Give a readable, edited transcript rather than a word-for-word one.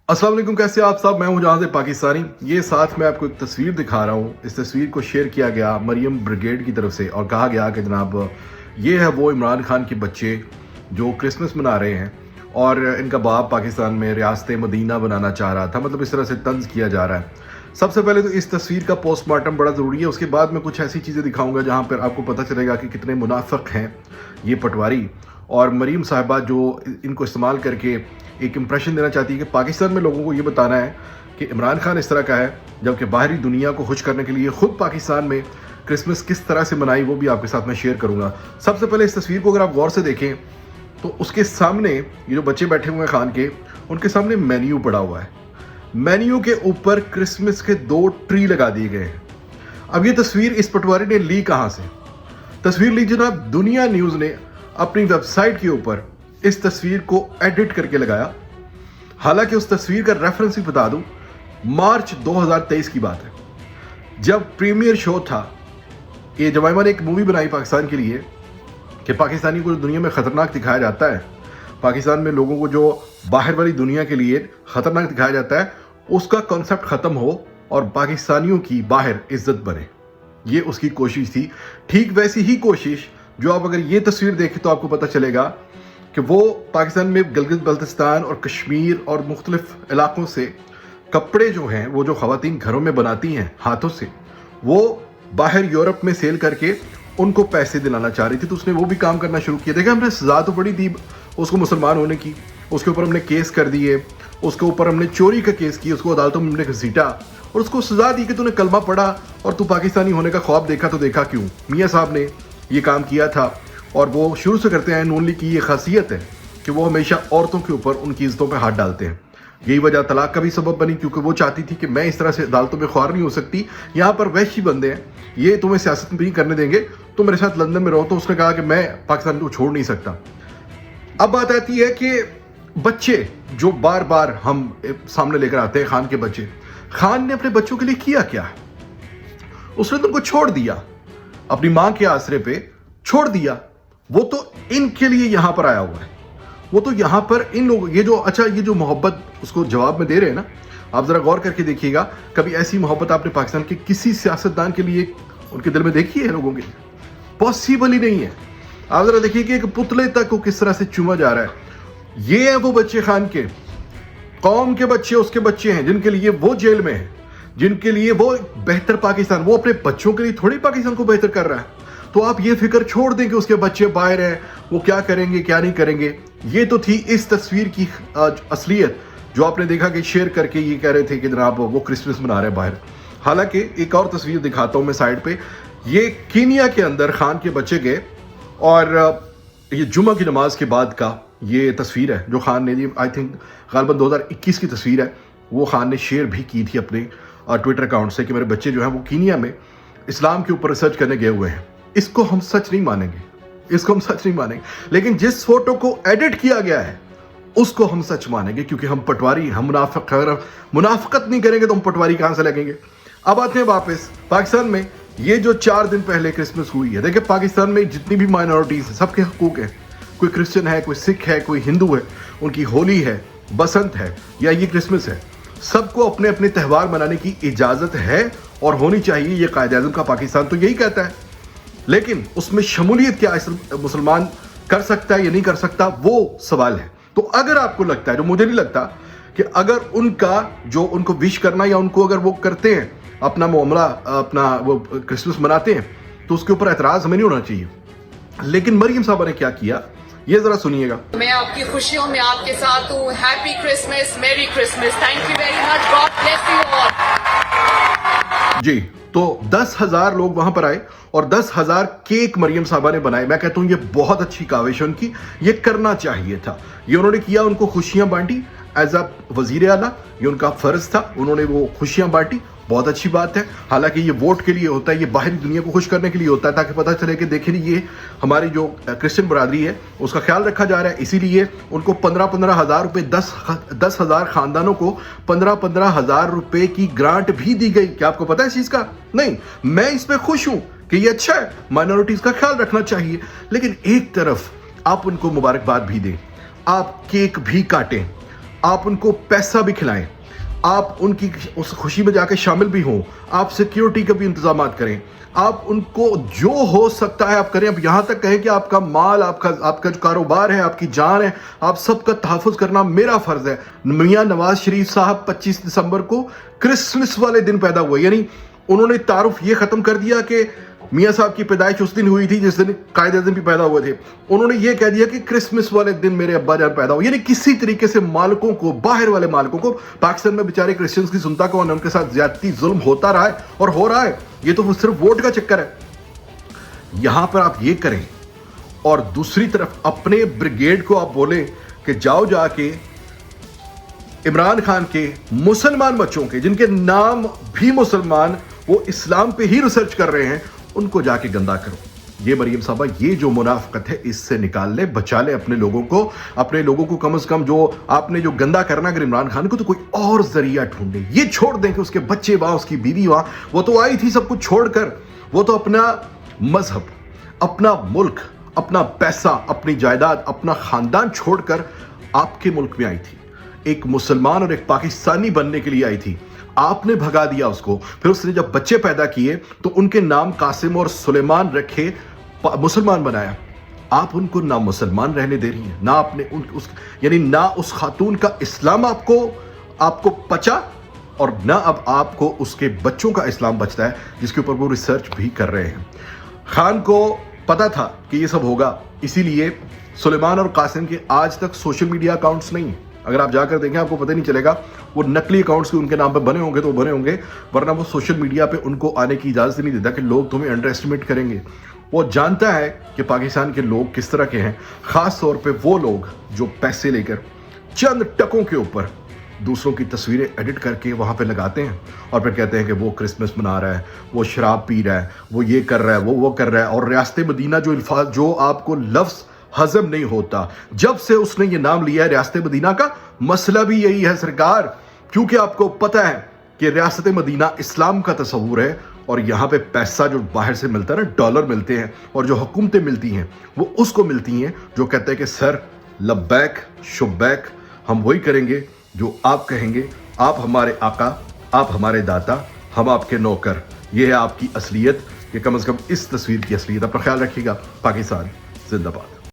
अस्सलाम वालेकुम, कैसे आप सब। मैं हूं जहां से पाकिस्तानी। ये साथ में आपको एक तस्वीर दिखा रहा हूं। इस तस्वीर को शेयर किया गया मरियम ब्रिगेड की तरफ से और कहा गया कि जनाब ये है वो इमरान खान के बच्चे जो क्रिसमस मना रहे हैं और इनका बाप पाकिस्तान में रियासत मदीना बनाना चाह रहा था। मतलब इस तरह से तंज किया जा रहा है। सबसे पहले तो इस तस्वीर का पोस्टमार्टम बड़ा ज़रूरी है। उसके बाद मैं कुछ ऐसी चीज़ें दिखाऊंगा जहां पर आपको पता चलेगा कि कितने मुनाफिक हैं ये पटवारी और मरीम साहिबा, जो इनको इस्तेमाल करके एक इम्प्रेशन देना चाहती है कि पाकिस्तान में लोगों को ये बताना है कि इमरान खान इस तरह का है, जबकि बाहरी दुनिया को खुश करने के लिए खुद पाकिस्तान में क्रिसमस किस तरह से मनाई वो भी आपके साथ मैं शेयर करूंगा। सबसे पहले इस तस्वीर को अगर आप गौर से देखें तो उसके सामने ये जो बच्चे बैठे हुए हैं खान के, उनके सामने मेन्यू पड़ा हुआ है। मेन्यू के ऊपर क्रिसमस के 2 ट्री लगा दिए गए हैं। अब ये तस्वीर इस पटवारी ने ली कहाँ से? तस्वीर ली जनाब दुनिया न्यूज़ ने अपनी वेबसाइट के ऊपर इस तस्वीर को एडिट करके लगाया। हालांकि उस तस्वीर का रेफरेंस भी बता दूं, मार्च 2023 की बात है, जब प्रीमियर शो था। ये जमाइमा ने एक मूवी बनाई पाकिस्तान के लिए कि पाकिस्तानी को दुनिया में ख़तरनाक दिखाया जाता है, पाकिस्तान में लोगों को जो बाहर वाली दुनिया के लिए ख़तरनाक दिखाया जाता है, उसका कॉन्सेप्ट ख़त्म हो और पाकिस्तानियों की बाहर इज्जत बने। ये उसकी कोशिश थी। ठीक वैसी ही कोशिश जो आप अगर ये तस्वीर देखें तो आपको पता चलेगा कि वो पाकिस्तान में गिलगित बल्तिस्तान और कश्मीर और मुख्तलिफ इलाकों से कपड़े जो हैं वो जो ख़वातीन घरों में बनाती हैं हाथों से, वो बाहर यूरोप में सेल करके उनको पैसे दिलाना चाह रही थी। तो उसने वो भी काम करना शुरू किया। देखा, हमने सज़ा तो पड़ी थी उसको मुसलमान होने की, उसके ऊपर हमने केस कर दिए, उसके ऊपर हमने चोरी का केस किया, उसको अदालतों में हमने घसीटा और उसको सज़ा दी कि तूने कलमा पढ़ा और तू पाकिस्तानी होने का ख्वाब देखा। तो देखा क्यों? मियाँ साहब ने ये काम किया था और वो शुरू से करते हैं। नून लीग की ये खासियत है कि वो हमेशा औरतों के ऊपर उनकी इज्जतों पे हाथ डालते हैं। यही वजह तलाक का भी सबब बनी, क्योंकि वो चाहती थी कि मैं इस तरह से अदालतों में ख्वार नहीं हो सकती। यहाँ पर वैसी बंदे हैं, ये तुम्हें सियासत नहीं करने देंगे, तो मेरे साथ लंदन में रहो। तो उसने कहा कि मैं पाकिस्तान को छोड़ नहीं सकता। अब बात आती है कि बच्चे जो बार बार हम सामने लेकर आते हैं, खान के बच्चे, खान ने अपने बच्चों के लिए किया क्या? उसने तुमको छोड़ दिया, अपनी मां के आसरे पे छोड़ दिया। वो तो इनके लिए यहां पर आया हुआ है। वो तो यहां पर इन लोग ये जो मोहब्बत उसको जवाब में दे रहे हैं ना, आप जरा गौर करके देखिएगा। कभी ऐसी मोहब्बत आपने पाकिस्तान के किसी सियासतदान के लिए उनके दिल में देखी है? लोगों के पॉसिबल ही नहीं है। आप जरा देखिए कि एक पुतले तक को किस तरह से चूमा जा रहा है। ये है वो बच्चे, खान के कौम के बच्चे, उसके बच्चे हैं जिनके लिए वो जेल में है, जिनके लिए वो बेहतर पाकिस्तान, वो अपने बच्चों के लिए थोड़ी पाकिस्तान को बेहतर कर रहा है। तो आप ये फिक्र छोड़ दें कि उसके बच्चे बाहर हैं, वो क्या करेंगे क्या नहीं करेंगे। ये तो थी इस तस्वीर की असलियत, जो आपने देखा कि शेयर करके ये कह रहे थे कि जनाब वो क्रिसमस मना रहे हैं बाहर। हालांकि एक और तस्वीर दिखाता हूं मैं साइड पे। ये कीनिया के अंदर खान के बच्चे गए और ये जुमा की नमाज के बाद का ये तस्वीर है जो खान ने, आई थिंक गालिबन 2021 की तस्वीर है, वो खान ने शेयर भी की थी अपने ट्विटर अकाउंट से कि मेरे बच्चे जो हैं वो कीनिया में इस्लाम के ऊपर रिसर्च करने गए हुए हैं। इसको हम सच नहीं मानेंगे, इसको हम सच नहीं मानेंगे। लेकिन जिस फोटो को एडिट किया गया है उसको हम सच मानेंगे, क्योंकि हम पटवारी, हम मुनाफिकत नहीं करेंगे तो हम पटवारी कहां से लगेंगे। अब आते हैं वापस पाकिस्तान में। ये जो 4 दिन पहले क्रिसमस हुई है, देखिए पाकिस्तान में जितनी भी माइनॉरिटीज हैं सबके हकूक हैं। कोई क्रिश्चियन है, कोई सिख है, कोई हिंदू है, उनकी होली है, बसंत है या ये क्रिसमस है, सबको अपने अपने त्यौहार मनाने की इजाजत है और होनी चाहिए। ये कायदे आज़म का पाकिस्तान तो यही कहता है। लेकिन उसमें शमूलियत क्या मुसलमान कर सकता है या नहीं कर सकता, वो सवाल है। तो अगर आपको लगता है, जो मुझे नहीं लगता, कि अगर उनका जो उनको विश करना या उनको अगर वो करते हैं अपना मामला, अपना वो क्रिसमस मनाते हैं, तो उसके ऊपर एतराज हमें नहीं होना चाहिए। लेकिन मरियम साहबा ने क्या किया, ये जरा सुनिएगा। मैं आपकी खुशियों में आपके साथ हूँ। Happy Christmas, merry Christmas, thank you very much, God bless you all. जी, तो 10,000 लोग वहां पर आए और 10,000 केक मरियम साहबा ने बनाए। मैं कहता हूं ये बहुत अच्छी काविश है उनकी, ये करना चाहिए था। ये उन्होंने किया, उनको खुशियां बांटी एज अ वजीर आला, ये उनका फर्ज था, उन्होंने वो खुशियां बांटी, बहुत अच्छी बात है। हालांकि ये वोट के लिए होता है, ये बाहरी दुनिया को खुश करने के लिए होता है, ताकि पता चले कि देखिए ये हमारी जो क्रिश्चियन बरादरी है उसका ख्याल रखा जा रहा है। इसीलिए उनको 15-15 हज़ार रुपये, 10,000 खानदानों को 15-15 हज़ार रुपये की ग्रांट भी दी गई। क्या आपको पता है इस चीज़ का? नहीं। मैं इस पर खुश हूं कि ये अच्छा है, माइनॉरिटीज़ का ख्याल रखना चाहिए। लेकिन एक तरफ आप उनको मुबारकबाद भी दें, आप केक भी काटें, آپ ان کو پیسہ بھی کھلائیں, آپ ان کی اس خوشی میں جا کے شامل بھی ہوں, آپ سیکیورٹی کے بھی انتظامات کریں, آپ ان کو جو ہو سکتا ہے آپ کریں. اب یہاں تک کہیں کہ آپ کا مال, آپ کا جو کاروبار ہے, آپ کی جان ہے, آپ سب کا تحفظ کرنا میرا فرض ہے. میاں نواز شریف صاحب 25 دسمبر کو کرسمس والے دن پیدا ہوئے, یعنی انہوں نے تعارف یہ ختم کر دیا کہ میاں صاحب کی پیدائش اس دن ہوئی تھی جس دن قائد اعظم بھی پیدا ہوئے تھے. انہوں نے یہ کہہ دیا کہ کرسمس والے دن میرے ابا جان پیدا ہوئے. یعنی کسی طریقے سے مالکوں کو, باہر والے مالکوں کو, پاکستان میں بیچارے کرسچنز کی سنتا کو ان کے ساتھ زیادتی ظلم ہوتا رہا ہے اور ہو رہا ہے. یہ تو صرف ووٹ کا چکر ہے. یہاں پر آپ یہ کریں اور دوسری طرف اپنے بریگیڈ کو آپ بولیں کہ جاؤ جا کے عمران خان کے مسلمان بچوں کے, جن کے نام بھی مسلمان, وہ اسلام پہ ہی ریسرچ کر رہے ہیں, ان کو جا کے گندا کرو. یہ مریم صاحبہ, یہ جو منافقت ہے اس سے نکال لے, بچا لے اپنے لوگوں کو کم از کم. جو آپ نے جو گندا کرنا اگر عمران خان کو, تو کوئی اور ذریعہ ڈھونڈے. یہ چھوڑ دیں کہ اس کے بچے وہاں, اس کی بیوی وہاں, وہ تو آئی تھی سب کچھ چھوڑ کر, وہ تو اپنا مذہب, اپنا ملک, اپنا پیسہ, اپنی جائیداد, اپنا خاندان چھوڑ کر آپ کے ملک میں آئی تھی. ایک مسلمان اور ایک پاکستانی بننے کے لیے آئی تھی. آپ نے بھگا دیا اس کو. پھر اس نے جب بچے پیدا کیے تو ان کے نام قاسم اور سلیمان رکھے, مسلمان بنایا. آپ ان کو نہ مسلمان رہنے دے رہی ہیں, نہ آپ نے یعنی نہ اس خاتون کا اسلام آپ کو پچا, اور نہ اب آپ کو اس کے بچوں کا اسلام بچتا ہے جس کے اوپر وہ ریسرچ بھی کر رہے ہیں. خان کو پتا تھا کہ یہ سب ہوگا, اسی لیے سلیمان اور قاسم کے آج تک سوشل میڈیا اکاؤنٹس نہیں ہیں. اگر آپ جا کر دیکھیں آپ کو پتہ نہیں چلے گا. وہ نقلی اکاؤنٹس ان کے نام پہ بنے ہوں گے تو بنے ہوں گے, ورنہ وہ سوشل میڈیا پہ ان کو آنے کی اجازت نہیں دیتا کہ لوگ تمہیں انڈر ایسٹیمیٹ کریں گے. وہ جانتا ہے کہ پاکستان کے لوگ کس طرح کے ہیں, خاص طور پہ وہ لوگ جو پیسے لے کر چند ٹکوں کے اوپر دوسروں کی تصویریں ایڈٹ کر کے وہاں پہ لگاتے ہیں اور پھر کہتے ہیں کہ وہ کرسمس منا رہا ہے, وہ شراب پی رہا ہے, وہ یہ کر رہا ہے, وہ کر رہا ہے. اور ریاست مدینہ جو الفاظ, جو آپ کو لفظ ہضم نہیں ہوتا, جب سے اس نے یہ نام لیا ہے ریاست مدینہ کا, مسئلہ بھی یہی ہے سرکار. کیونکہ آپ کو پتہ ہے کہ ریاست مدینہ اسلام کا تصور ہے, اور یہاں پہ پیسہ جو باہر سے ملتا ہے نا, ڈالر ملتے ہیں, اور جو حکومتیں ملتی ہیں وہ اس کو ملتی ہیں جو کہتے ہیں کہ سر لبیک شبیک, ہم وہی کریں گے جو آپ کہیں گے, آپ ہمارے آقا, آپ ہمارے داتا, ہم آپ کے نوکر. یہ ہے آپ کی اصلیت, کہ کم از کم اس تصویر کی اصلیت. اپنا خیال رکھیے گا. پاکستان زندہ باد.